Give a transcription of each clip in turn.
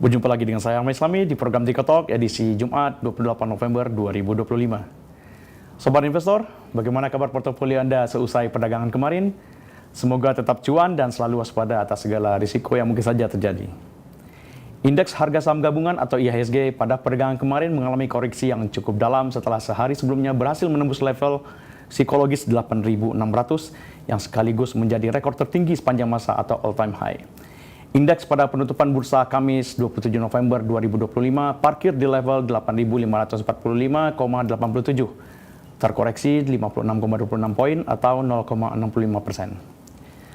Berjumpa lagi dengan saya Ahmad Islami di program Tikotalk edisi Jumat 28 November 2025. Sobat investor, bagaimana kabar portofolio Anda seusai perdagangan kemarin? Semoga tetap cuan dan selalu waspada atas segala risiko yang mungkin saja terjadi. Indeks harga saham gabungan atau IHSG pada perdagangan kemarin mengalami koreksi yang cukup dalam setelah sehari sebelumnya berhasil menembus level psikologis 8.600 yang sekaligus menjadi rekor tertinggi sepanjang masa atau all-time high. Indeks pada penutupan bursa Kamis 27 November 2025 parkir di level 8.545,87, terkoreksi 56,26 poin atau 0,65%.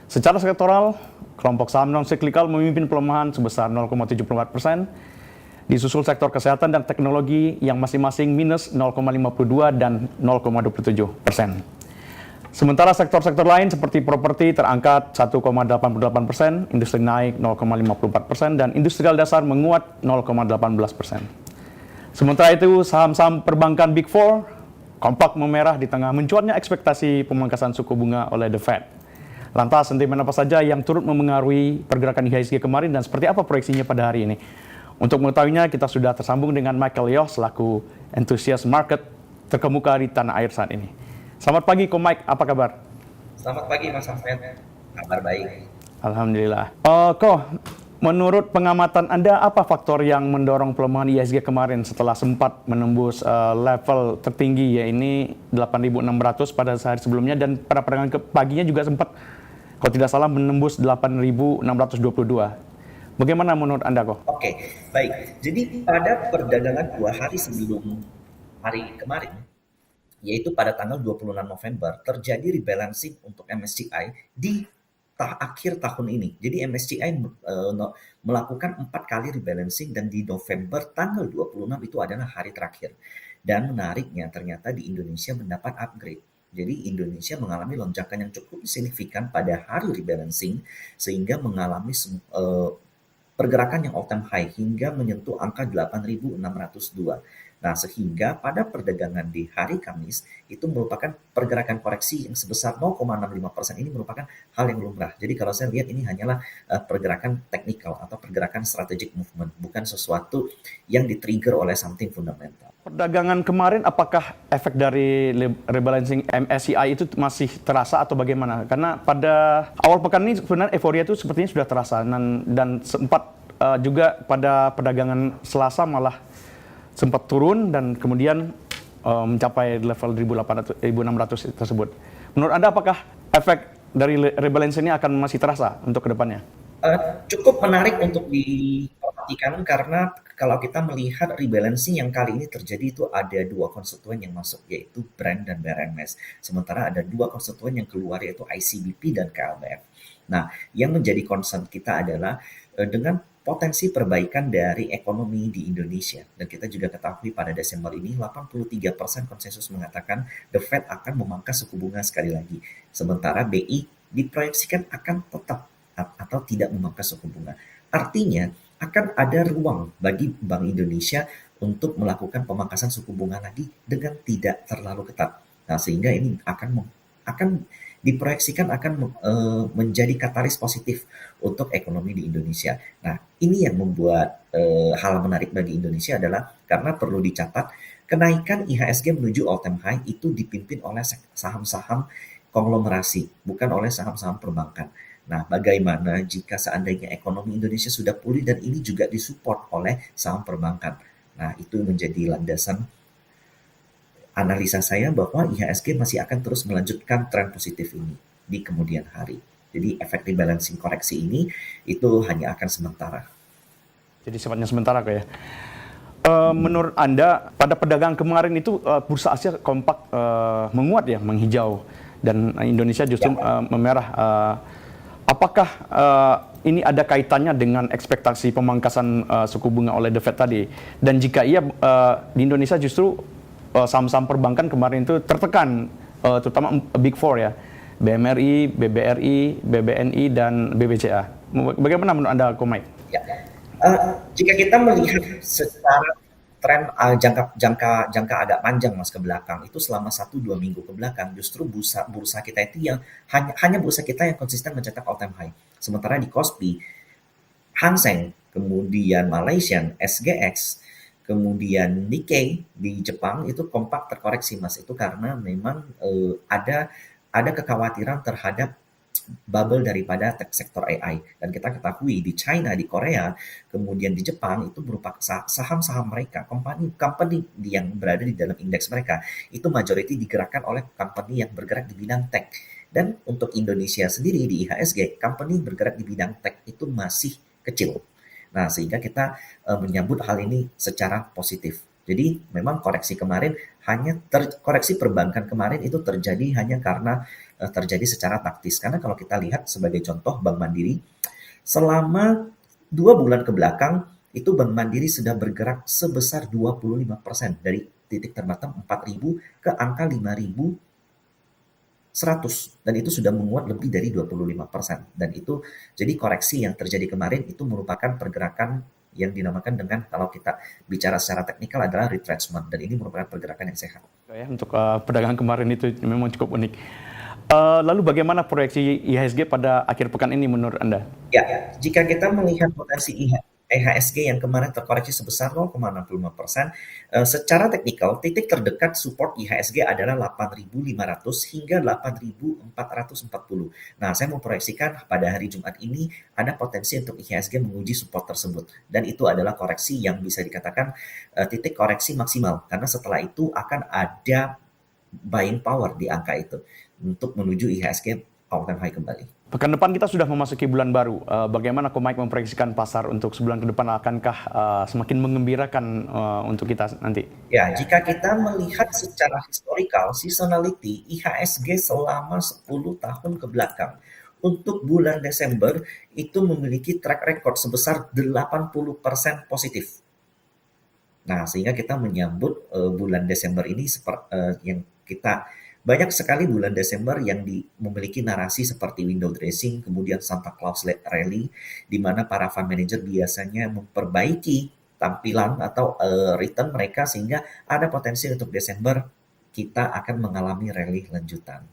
Secara sektoral, kelompok saham non-cyclical memimpin pelemahan sebesar 0,74%, disusul sektor kesehatan dan teknologi yang masing-masing minus 0,52 dan 0,27%. Sementara sektor-sektor lain seperti properti terangkat 1,88%, industri naik 0,54%, dan industrial dasar menguat 0,18%. Sementara itu, saham-saham perbankan Big Four kompak memerah di tengah mencuatnya ekspektasi pemangkasan suku bunga oleh The Fed. Lantas, sentimen apa saja yang turut memengaruhi pergerakan IHSG kemarin dan seperti apa proyeksinya pada hari ini? Untuk mengetahuinya, kita sudah tersambung dengan Michael Yoh selaku entusias market terkemuka di tanah air saat ini. Selamat pagi, Ko Mike. Apa kabar? Selamat pagi Mas Alfred, kabar baik. Alhamdulillah. Ko, menurut pengamatan Anda, apa faktor yang mendorong pelemahan IHSG kemarin setelah sempat menembus level tertinggi, yaitu 8.600 pada sehari sebelumnya, dan pada perdagangan paginya juga sempat, kalau tidak salah, menembus 8.622. Bagaimana menurut Anda, Ko? Oke, baik. Jadi pada perdagangan 2 hari sebelum hari kemarin, yaitu pada tanggal 26 November, terjadi rebalancing untuk MSCI di akhir tahun ini. Jadi MSCI melakukan 4 kali rebalancing dan di November tanggal 26 itu adalah hari terakhir. Dan menariknya ternyata di Indonesia mendapat upgrade. Jadi Indonesia mengalami lonjakan yang cukup signifikan pada hari rebalancing sehingga mengalami pergerakan yang all-time high hingga menyentuh angka 8.602. Nah, sehingga pada perdagangan di hari Kamis itu merupakan pergerakan koreksi yang sebesar 0,65% ini merupakan hal yang lumrah. Jadi kalau saya lihat ini hanyalah pergerakan teknikal atau pergerakan strategic movement, bukan sesuatu yang di-trigger oleh something fundamental. Perdagangan kemarin, apakah efek dari rebalancing MSCI itu masih terasa atau bagaimana? Karena pada awal pekan ini sebenarnya euforia itu sepertinya sudah terasa dan sempat juga pada perdagangan Selasa malah sempat turun dan kemudian mencapai level 1.600 tersebut. Menurut Anda apakah efek dari rebalancing ini akan masih terasa untuk kedepannya? Cukup menarik untuk diperhatikan karena kalau kita melihat rebalancing yang kali ini terjadi itu ada 2 konstituen yang masuk, yaitu Brent dan BRMS. Sementara ada 2 konstituen yang keluar, yaitu ICBP dan KLBF. Nah, yang menjadi concern kita adalah dengan potensi perbaikan dari ekonomi di Indonesia. Dan kita juga ketahui pada Desember ini 83% konsensus mengatakan The Fed akan memangkas suku bunga sekali lagi. Sementara BI diproyeksikan akan tetap atau tidak memangkas suku bunga. Artinya akan ada ruang bagi Bank Indonesia untuk melakukan pemangkasan suku bunga lagi dengan tidak terlalu ketat. Nah, sehingga ini akan diproyeksikan akan menjadi katalis positif untuk ekonomi di Indonesia. Nah, ini yang membuat hal menarik bagi Indonesia adalah karena perlu dicatat kenaikan IHSG menuju all-time high itu dipimpin oleh saham-saham konglomerasi, bukan oleh saham-saham perbankan. Nah, bagaimana jika seandainya ekonomi Indonesia sudah pulih dan ini juga disupport oleh saham perbankan? Nah, itu menjadi landasan analisa saya bahwa IHSG masih akan terus melanjutkan tren positif ini di kemudian hari. Jadi efek rebalancing koreksi ini itu hanya akan sementara. Jadi sifatnya sementara kok ya. Menurut Anda pada perdagangan kemarin itu bursa Asia kompak menguat ya, menghijau, dan Indonesia justru memerah. Apakah ini ada kaitannya dengan ekspektasi pemangkasan suku bunga oleh The Fed tadi? Dan jika iya, di Indonesia justru saham-saham perbankan kemarin itu tertekan, terutama Big Four ya, BMRI, BBRI, BBNI, dan BBCA. Bagaimana menurut Anda, Ko Mike? Ya. Jika kita melihat secara tren jangka agak panjang Mas ke belakang, itu selama 1-2 minggu ke belakang justru bursa kita itu yang hanya bursa kita yang konsisten mencetak all time high. Sementara di Kospi, Hang Seng kemudian Malaysian SGX, kemudian Nikkei di Jepang itu kompak terkoreksi Mas. Itu karena memang ada kekhawatiran terhadap bubble daripada sektor AI. Dan kita ketahui di China, di Korea, kemudian di Jepang itu merupakan saham-saham mereka, company yang berada di dalam indeks mereka itu majority digerakkan oleh company yang bergerak di bidang tech. Dan untuk Indonesia sendiri di IHSG, company bergerak di bidang tech itu masih kecil. Nah, sehingga kita menyambut hal ini secara positif. Jadi memang koreksi kemarin koreksi perbankan kemarin itu terjadi hanya karena terjadi secara taktis. Karena kalau kita lihat sebagai contoh Bank Mandiri, selama 2 bulan ke belakang itu Bank Mandiri sudah bergerak sebesar 25% dari titik terbottom 4.000 ke angka 5.100 dan itu sudah menguat lebih dari 25%. Dan itu jadi koreksi yang terjadi kemarin itu merupakan pergerakan yang dinamakan dengan kalau kita bicara secara teknikal adalah retrenchment dan ini merupakan pergerakan yang sehat. Ya, untuk perdagangan kemarin itu memang cukup unik. Lalu bagaimana proyeksi IHSG pada akhir pekan ini menurut Anda? Ya, jika kita melihat potensi IHSG yang kemarin terkoreksi sebesar 0,65%, secara teknikal titik terdekat support IHSG adalah 8.500 hingga 8.440. Nah, saya memproyeksikan pada hari Jumat ini ada potensi untuk IHSG menguji support tersebut dan itu adalah koreksi yang bisa dikatakan titik koreksi maksimal karena setelah itu akan ada buying power di angka itu untuk menuju IHSG all time high kembali. Pekan depan kita sudah memasuki bulan baru. Bagaimana Komite memproyeksikan pasar untuk sebulan ke depan? Akankah semakin mengembirakan untuk kita nanti? Ya, jika kita melihat secara historical, seasonality IHSG selama 10 tahun ke belakang untuk bulan Desember itu memiliki track record sebesar 80% positif. Nah, sehingga kita menyambut bulan Desember ini yang kita banyak sekali bulan Desember yang memiliki narasi seperti window dressing, kemudian Santa Claus rally, di mana para fund manager biasanya memperbaiki tampilan atau return mereka sehingga ada potensi untuk Desember kita akan mengalami rally lanjutan.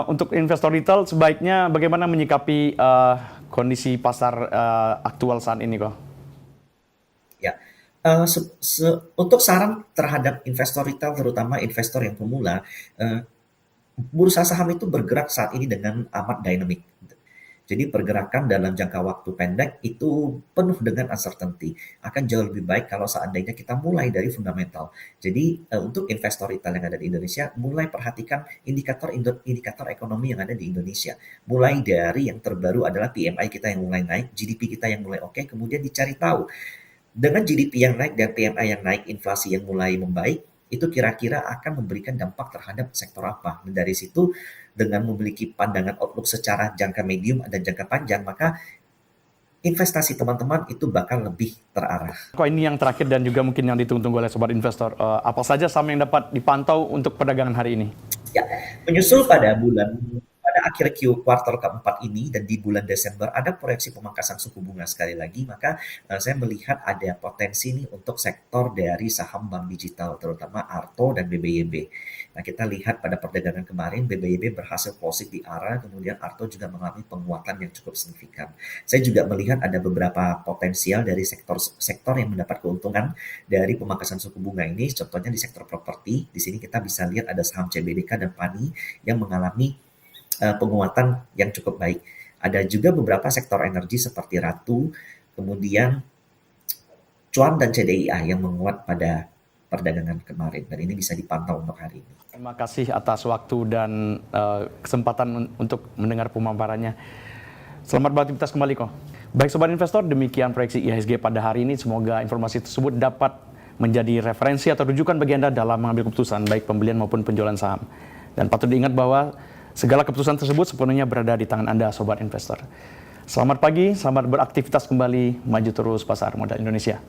Untuk investor retail sebaiknya bagaimana menyikapi kondisi pasar aktual saat ini kok? Ya, untuk saran terhadap investor retail, terutama investor yang pemula, bursa saham itu bergerak saat ini dengan amat dynamic. Jadi pergerakan dalam jangka waktu pendek itu penuh dengan uncertainty. Akan jauh lebih baik kalau seandainya kita mulai dari fundamental. Jadi untuk investor retail yang ada di Indonesia, mulai perhatikan indikator ekonomi yang ada di Indonesia. Mulai dari yang terbaru adalah PMI kita yang mulai naik, GDP kita yang mulai oke, kemudian dicari tahu dengan GDP yang naik dan PMI yang naik, inflasi yang mulai membaik, itu kira-kira akan memberikan dampak terhadap sektor apa. Dan dari situ dengan memiliki pandangan outlook secara jangka medium dan jangka panjang, maka investasi teman-teman itu bakal lebih terarah. Kok ini yang terakhir dan juga mungkin yang ditunggu-tunggu oleh sobat investor. Apa saja saham yang dapat dipantau untuk perdagangan hari ini? Ya, menyusul pada akhir kuartal keempat ini dan di bulan Desember ada proyeksi pemangkasan suku bunga sekali lagi, maka saya melihat ada potensi nih untuk sektor dari saham bank digital, terutama Arto dan BBYB. Nah, kita lihat pada perdagangan kemarin BBYB berhasil closing di arah, kemudian Arto juga mengalami penguatan yang cukup signifikan. Saya juga melihat ada beberapa potensial dari sektor yang mendapat keuntungan dari pemangkasan suku bunga ini, contohnya di sektor properti. Di sini kita bisa lihat ada saham CBDK dan PANI yang mengalami penguatan yang cukup baik. Ada juga beberapa sektor energi seperti Ratu, kemudian Cuan dan CDIA yang menguat pada perdagangan kemarin. Dan ini bisa dipantau untuk hari ini. Terima kasih atas waktu dan kesempatan untuk mendengar pemaparannya. Selamat beraktivitas kembali kok. Baik sobat investor, demikian proyeksi IHSG pada hari ini. Semoga informasi tersebut dapat menjadi referensi atau rujukan bagi Anda dalam mengambil keputusan baik pembelian maupun penjualan saham. Dan patut diingat bahwa segala keputusan tersebut sepenuhnya berada di tangan Anda, sobat investor. Selamat pagi, selamat beraktivitas kembali, maju terus pasar modal Indonesia.